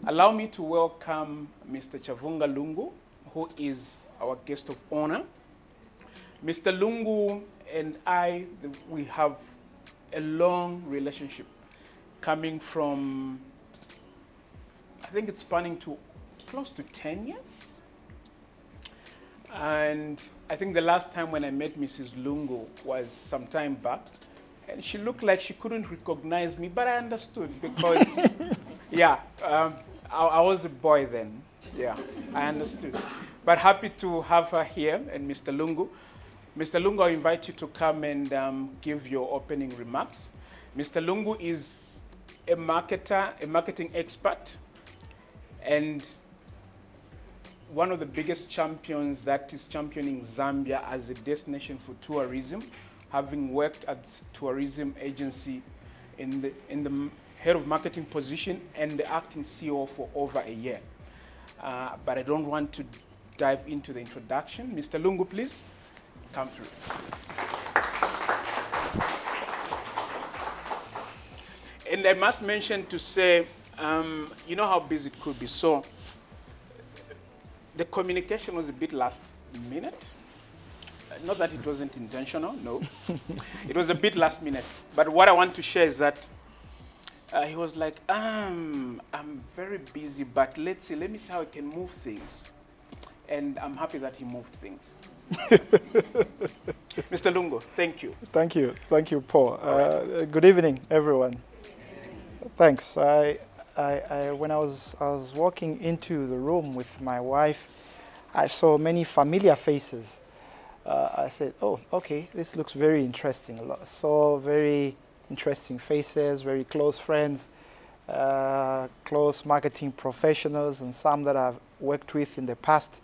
Allow me to welcome Mr. Chavunga Lungu, who is our guest of honor. Mr. Lungu and we have a long relationship coming from, I think it's spanning to close to 10 years. And I think the last time when I met Mrs. Lungu was some time back, and she looked like she couldn't recognize me, but I understood because, yeah, I was a boy then. Yeah, I understood. But happy to have her here, and Mr. Lungu. Mr. Lungu, I invite you to come and give your opening remarks. Mr. Lungu is a marketer, a marketing expert, and one of the biggest champions that is championing Zambia as a destination for tourism, having worked at tourism agency in the head of marketing position and the acting CEO for over a year. But I don't want to dive into the introduction. Mr. Lungu, please come through. And I must mention to say, you know how busy it could be. So the communication was a bit last minute. Not that it wasn't intentional, no. It was a bit last minute. But what I want to share is that he was like, I'm very busy, but let me see how I can move things. And I'm happy that he moved things. Mr. Lungu, thank you. Thank you, Paul. Right. Good evening, everyone. Thanks. When I was walking into the room with my wife, I saw many familiar faces. I said, oh, okay, this looks very interesting. So very interesting faces, very close friends, close marketing professionals, and some that I've worked with in the past.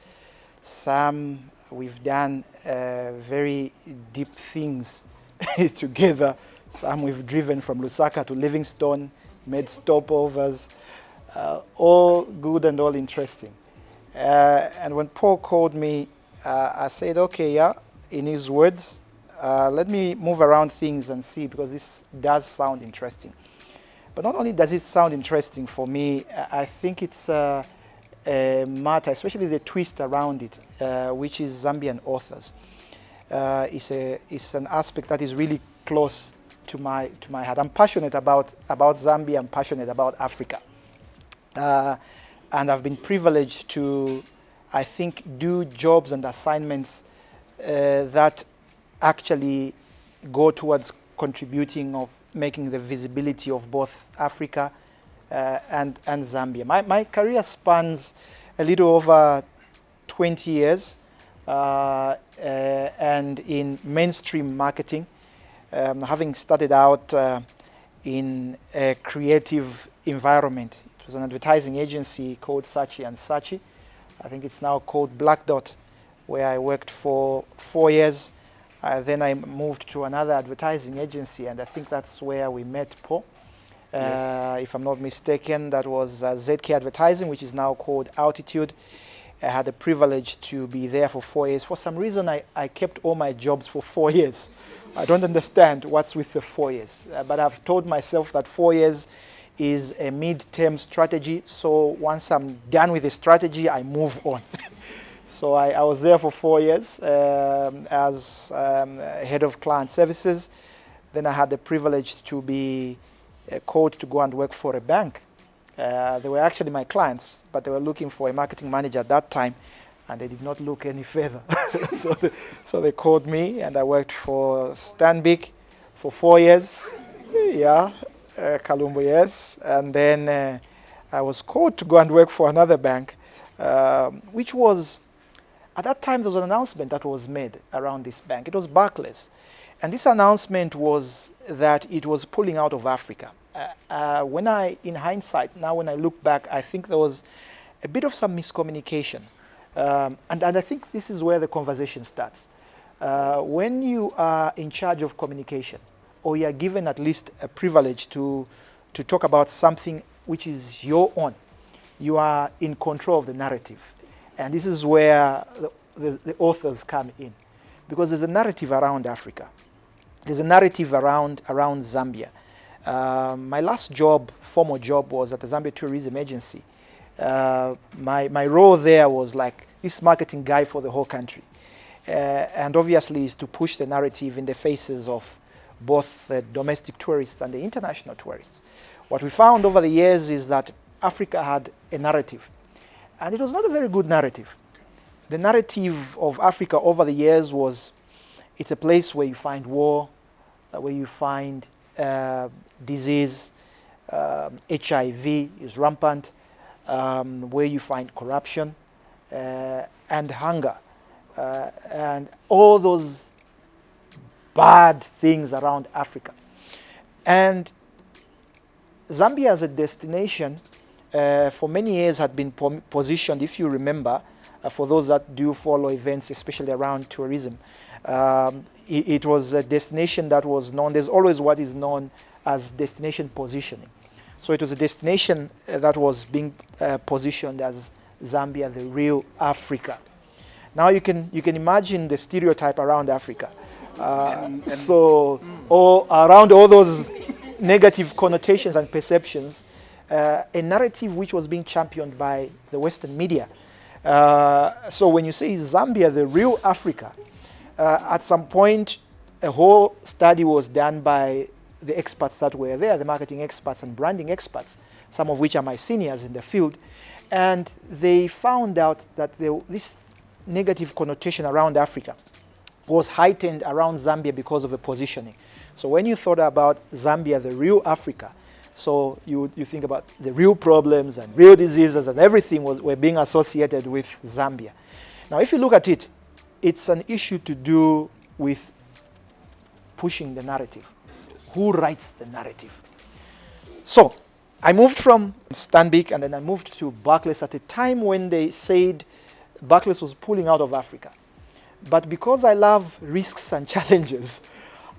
Some we've done very deep things together. Some we've driven from Lusaka to Livingstone, made stopovers, all good and all interesting. And when Paul called me, I said, okay, yeah, in his words, let me move around things and see, because this does sound interesting. But not only does it sound interesting for me, I think it's a matter, especially the twist around it, which is Zambian authors. It's an aspect that is really close to my heart. I'm passionate about Zambia. I'm passionate about Africa. And I've been privileged to, I think, do jobs and assignments that actually go towards contributing of making the visibility of both Africa and Zambia. My career spans a little over 20 years and in mainstream marketing, having started out in a creative environment. It was an advertising agency called Saatchi & Saatchi. I think it's now called Black Dot, where I worked for 4 years. Then I moved to another advertising agency, and I think that's where we met, Paul. Yes. If I'm not mistaken, that was ZK Advertising, which is now called Altitude. I had the privilege to be there for 4 years. For some reason, I kept all my jobs for 4 years. I don't understand what's with the 4 years, but I've told myself that 4 years is a mid-term strategy. So once I'm done with the strategy, I move on. So I was there for 4 years as head of client services. Then I had the privilege to be called to go and work for a bank. They were actually my clients, but they were looking for a marketing manager at that time, and they did not look any further. so they called me, and I worked for Stanbic for 4 years. Yeah, Kalumbu, yes. And then I was called to go and work for another bank, which was, at that time, there was an announcement that was made around this bank. It was Barclays. And this announcement was that it was pulling out of Africa. In hindsight, now when I look back, I think there was a bit of some miscommunication. And I think this is where the conversation starts. When you are in charge of communication, or you are given at least a privilege to talk about something which is your own, you are in control of the narrative. And this is where the authors come in. Because there's a narrative around Africa. there's a narrative around Zambia. My last job, formal job, was at the Zambia Tourism Agency. My role there was like this marketing guy for the whole country. And obviously is to push the narrative in the faces of both the domestic tourists and the international tourists. What we found over the years is that Africa had a narrative, and it was not a very good narrative. The narrative of Africa over the years was, it's a place where you find war, where you find disease, HIV is rampant, where you find corruption and hunger, and all those bad things around Africa. And Zambia as a destination for many years had been positioned, if you remember, for those that do follow events, especially around tourism, it was a destination that was known, there's always what is known as destination positioning. So it was a destination that was being positioned as Zambia, the real Africa. Now you can imagine the stereotype around Africa. Or around all those negative connotations and perceptions, a narrative which was being championed by the Western media. So when you say Zambia, the real Africa, at some point a whole study was done by the experts that were there, the marketing experts and branding experts, some of which are my seniors in the field, and they found out that this negative connotation around Africa was heightened around Zambia because of the positioning. So when you thought about Zambia, the real Africa, so you think about the real problems and real diseases and everything were being associated with Zambia. Now if you look at it, it's an issue to do with pushing the narrative. Yes. Who writes the narrative? So I moved from Stanbic and then I moved to Barclays at a time when they said Barclays was pulling out of Africa. But because I love risks and challenges,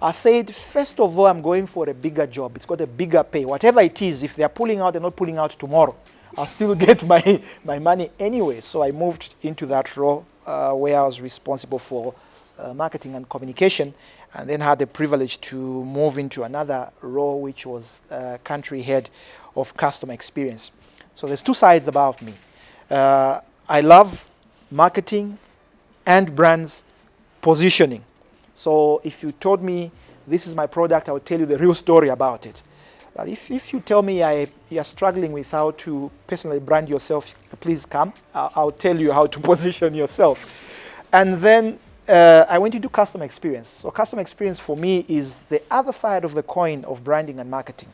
I said, first of all, I'm going for a bigger job. It's got a bigger pay. Whatever it is, if they're pulling out, they're not pulling out tomorrow. I'll still get my money anyway. So I moved into that role where I was responsible for marketing and communication, and then had the privilege to move into another role, which was country head of customer experience. So there's two sides about me. I love marketing and brands positioning. So if you told me this is my product, I would tell you the real story about it. But if you tell me you're struggling with how to personally brand yourself, please come. I'll tell you how to position yourself. And then I went into customer experience. So customer experience for me is the other side of the coin of branding and marketing.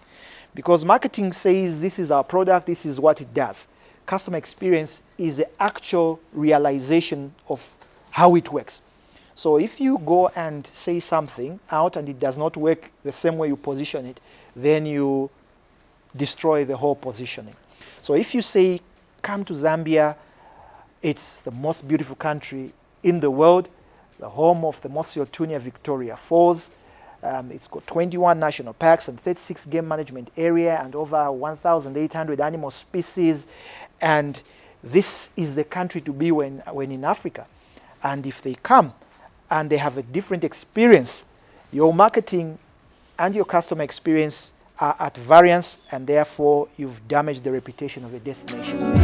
Because marketing says this is our product, this is what it does. Customer experience is the actual realization of how it works. So if you go and say something out and it does not work the same way you position it, then you destroy the whole positioning. So if you say, come to Zambia, it's the most beautiful country in the world, the home of the Monsieur Tunia Victoria Falls. It's got 21 national parks and 36 game management area and over 1,800 animal species. And this is the country to be when in Africa. And if they come and they have a different experience, your marketing and your customer experience are at variance, and therefore you've damaged the reputation of the destination.